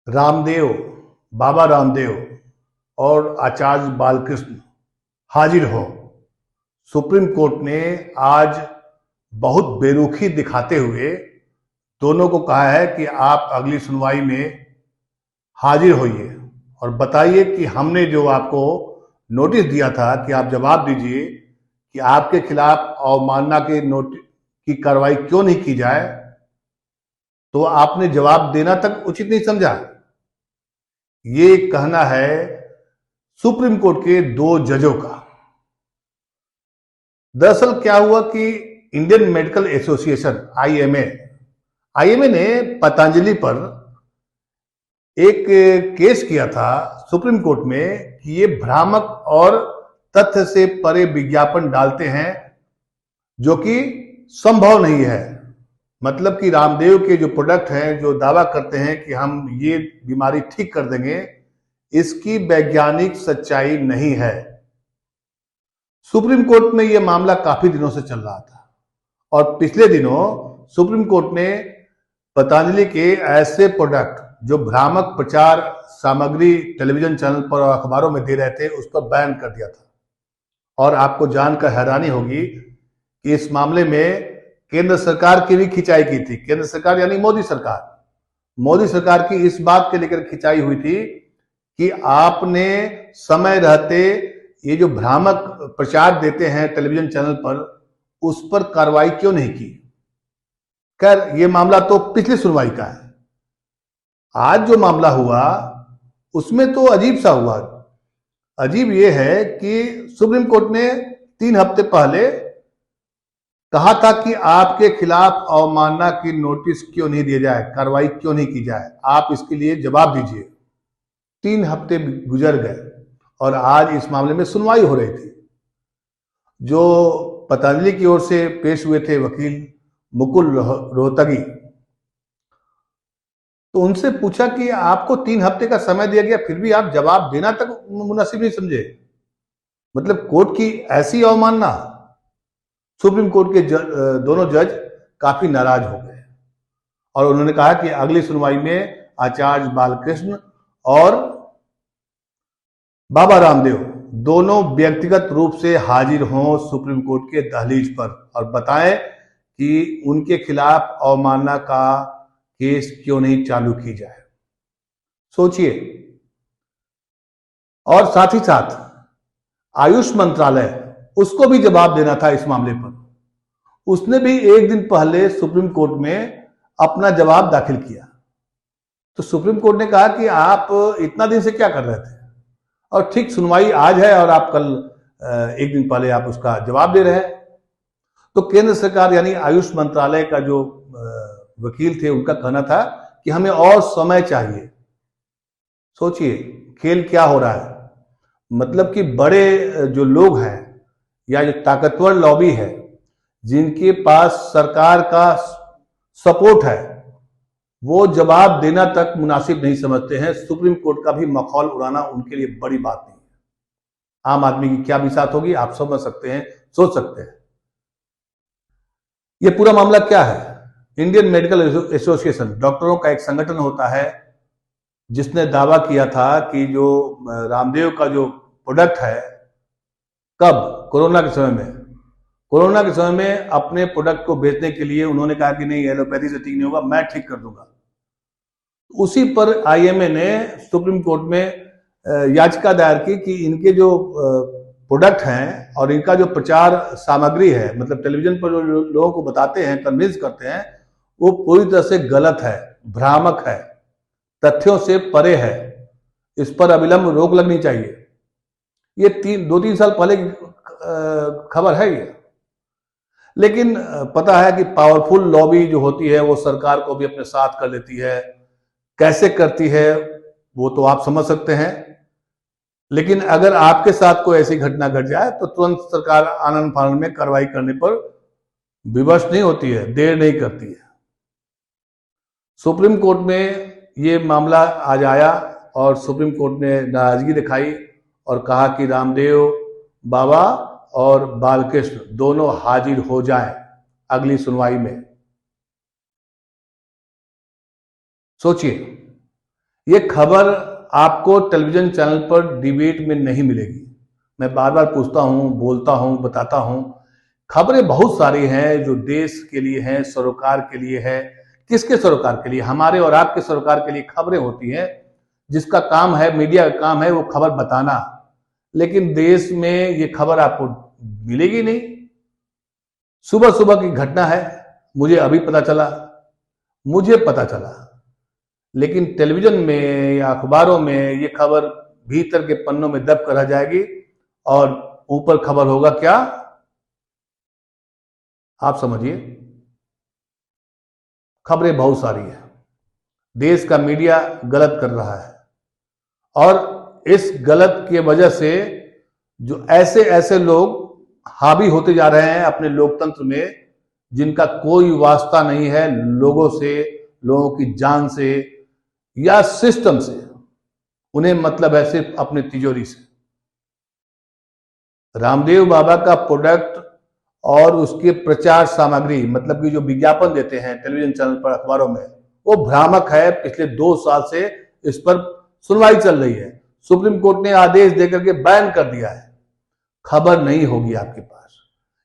रामदेव, बाबा रामदेव और आचार्य बालकृष्ण हाजिर हो। सुप्रीम कोर्ट ने आज बहुत बेरुखी दिखाते हुए दोनों को कहा है कि आप अगली सुनवाई में हाजिर होइए और बताइए कि हमने जो आपको नोटिस दिया था कि आप जवाब दीजिए कि आपके खिलाफ अवमानना के नोटिस की कार्रवाई क्यों नहीं की जाए, तो आपने जवाब देना तक उचित नहीं समझा। ये कहना है सुप्रीम कोर्ट के दो जजों का। दरअसल क्या हुआ कि इंडियन मेडिकल एसोसिएशन आईएमए ने पतंजलि पर एक केस किया था सुप्रीम कोर्ट में कि ये भ्रामक और तथ्य से परे विज्ञापन डालते हैं जो कि संभव नहीं है। मतलब कि रामदेव के जो प्रोडक्ट हैं, जो दावा करते हैं कि हम ये बीमारी ठीक कर देंगे, इसकी वैज्ञानिक सच्चाई नहीं है। सुप्रीम कोर्ट में यह मामला काफी दिनों से चल रहा था और पिछले दिनों सुप्रीम कोर्ट ने पतंजलि के ऐसे प्रोडक्ट जो भ्रामक प्रचार सामग्री टेलीविजन चैनल पर और अखबारों में दे रहे थे, उस पर बैन कर दिया था। और आपको जानकर हैरानी होगी कि इस मामले में केंद्र सरकार की भी खिंचाई की थी। केंद्र सरकार यानी मोदी सरकार की इस बात के लेकर खिंचाई हुई थी कि आपने समय रहते ये जो भ्रामक प्रचार देते हैं टेलीविजन चैनल पर, उस पर कार्रवाई क्यों नहीं की। खैर, ये मामला तो पिछली सुनवाई का है। आज जो मामला हुआ उसमें तो अजीब सा हुआ। अजीब यह है कि सुप्रीम कोर्ट ने 3 हफ्ते पहले कहा था कि आपके खिलाफ अवमानना की नोटिस क्यों नहीं दिया जाए, कार्रवाई क्यों नहीं की जाए, आप इसके लिए जवाब दीजिए। 3 हफ्ते गुजर गए और आज इस मामले में सुनवाई हो रही थी। जो पतंजलि की ओर से पेश हुए थे वकील मुकुल रोहतगी, तो उनसे पूछा कि आपको 3 हफ्ते का समय दिया गया, फिर भी आप जवाब देना तक मुनासिब नहीं समझे। मतलब कोर्ट की ऐसी अवमानना। सुप्रीम कोर्ट के दोनों जज काफी नाराज हो गए और उन्होंने कहा कि अगली सुनवाई में आचार्य बालकृष्ण और बाबा रामदेव दोनों व्यक्तिगत रूप से हाजिर हों सुप्रीम कोर्ट के दहलीज पर और बताएं कि उनके खिलाफ अवमानना का केस क्यों नहीं चालू की जाए। सोचिए। और साथ ही साथ आयुष मंत्रालय, उसको भी जवाब देना था इस मामले पर। उसने भी एक दिन पहले सुप्रीम कोर्ट में अपना जवाब दाखिल किया। तो सुप्रीम कोर्ट ने कहा कि आप इतना दिन से क्या कर रहे थे, और ठीक सुनवाई आज है और आप कल एक दिन पहले आप उसका जवाब दे रहे हैं। तो केंद्र सरकार यानी आयुष मंत्रालय का जो वकील थे, उनका कहना था कि हमें और समय चाहिए। सोचिए खेल क्या हो रहा है। मतलब कि बड़े जो लोग हैं या जो ताकतवर लॉबी है, जिनके पास सरकार का सपोर्ट है, वो जवाब देना तक मुनासिब नहीं समझते हैं। सुप्रीम कोर्ट का भी मखौल उड़ाना उनके लिए बड़ी बात नहीं है। आम आदमी की क्या बिसात होगी आप समझ सकते हैं, सोच सकते हैं। ये पूरा मामला क्या है? इंडियन मेडिकल एसोसिएशन, डॉक्टरों का एक संगठन होता है, जिसने दावा किया था कि जो रामदेव का जो प्रोडक्ट है, कब? कोरोना के समय में अपने प्रोडक्ट को बेचने के लिए उन्होंने कहा कि नहीं, एलोपैथी से ठीक नहीं होगा, मैं ठीक कर दूंगा। उसी पर आईएमए ने सुप्रीम कोर्ट में याचिका दायर की कि इनके जो प्रोडक्ट हैं और इनका जो प्रचार सामग्री है, मतलब टेलीविजन पर जो लोगों को बताते हैं, कन्विंस करते हैं, वो पूरी तरह से गलत है, भ्रामक है, तथ्यों से परे है। इस पर अविलंब रोक लगनी चाहिए। ये 2-3 साल पहले की खबर है ये। लेकिन पता है कि पावरफुल लॉबी जो होती है वो सरकार को भी अपने साथ कर लेती है। कैसे करती है वो तो आप समझ सकते हैं। लेकिन अगर आपके साथ कोई ऐसी घटना घट जाए तो तुरंत सरकार आनन फानन में कार्रवाई करने पर विवश नहीं होती है, देर नहीं करती है। सुप्रीम कोर्ट में ये मामला आज आया और सुप्रीम कोर्ट ने नाराजगी दिखाई और कहा कि रामदेव बाबा और बालकृष्ण दोनों हाजिर हो जाएं अगली सुनवाई में। सोचिए, ये खबर आपको टेलीविजन चैनल पर डिबेट में नहीं मिलेगी। मैं बार बार पूछता हूं, बोलता हूं, बताता हूं। खबरें बहुत सारी हैं जो देश के लिए हैं, सरोकार के लिए है। किसके सरोकार के लिए? हमारे और आपके सरोकार के लिए खबरें होती हैं, जिसका काम है, मीडिया का काम है वो खबर बताना। लेकिन देश में ये खबर आपको मिलेगी नहीं। सुबह सुबह की घटना है, मुझे अभी पता चला, लेकिन टेलीविजन में या अखबारों में ये खबर भीतर के पन्नों में दब कर रह जाएगी और ऊपर खबर होगा क्या? आप समझिए। खबरें बहुत सारी है, देश का मीडिया गलत कर रहा है और इस गलत की वजह से जो ऐसे ऐसे लोग हावी होते जा रहे हैं अपने लोकतंत्र में, जिनका कोई वास्ता नहीं है लोगों से, लोगों की जान से या सिस्टम से। उन्हें मतलब है सिर्फ अपनी तिजोरी से। रामदेव बाबा का प्रोडक्ट और उसके प्रचार सामग्री, मतलब कि जो विज्ञापन देते हैं टेलीविजन चैनल पर, अखबारों में, वो भ्रामक है। पिछले 2 साल से इस पर सुनवाई चल रही है। सुप्रीम कोर्ट ने आदेश देकर के बैन कर दिया है। खबर नहीं होगी आपके पास,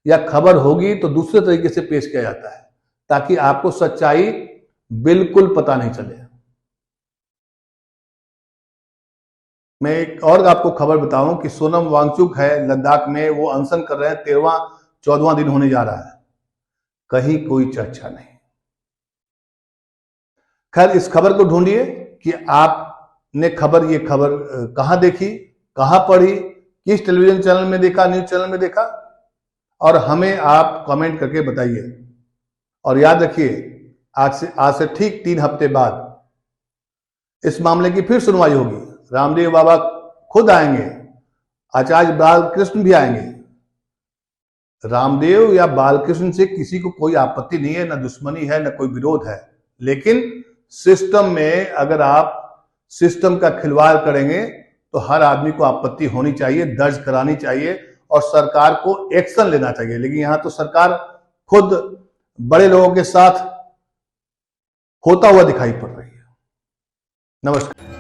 या खबर होगी तो दूसरे तरीके से पेश किया जाता है ताकि आपको सच्चाई बिल्कुल पता नहीं चले। मैं एक और आपको खबर बताऊं कि सोनम वांगचुक है लद्दाख में, वो अनशन कर रहे हैं, 13वां 14वां दिन होने जा रहा है, कहीं कोई चर्चा नहीं। खैर, इस खबर को ढूंढिए कि आपने ये खबर कहां देखी, कहां पढ़ी, किस टेलीविजन चैनल में देखा, न्यूज चैनल में देखा, और हमें आप कमेंट करके बताइए। और याद रखिए, आज से ठीक 3 हफ्ते बाद इस मामले की फिर सुनवाई होगी। रामदेव बाबा खुद आएंगे, आचार्य बालकृष्ण भी आएंगे। रामदेव या बालकृष्ण से किसी को कोई आपत्ति नहीं है, न दुश्मनी है, न कोई विरोध है। लेकिन सिस्टम में अगर आप सिस्टम का खिलवाड़ करेंगे तो हर आदमी को आपत्ति होनी चाहिए, दर्ज करानी चाहिए और सरकार को एक्शन लेना चाहिए। लेकिन यहां तो सरकार खुद बड़े लोगों के साथ होता हुआ दिखाई पड़ रही है। नमस्कार।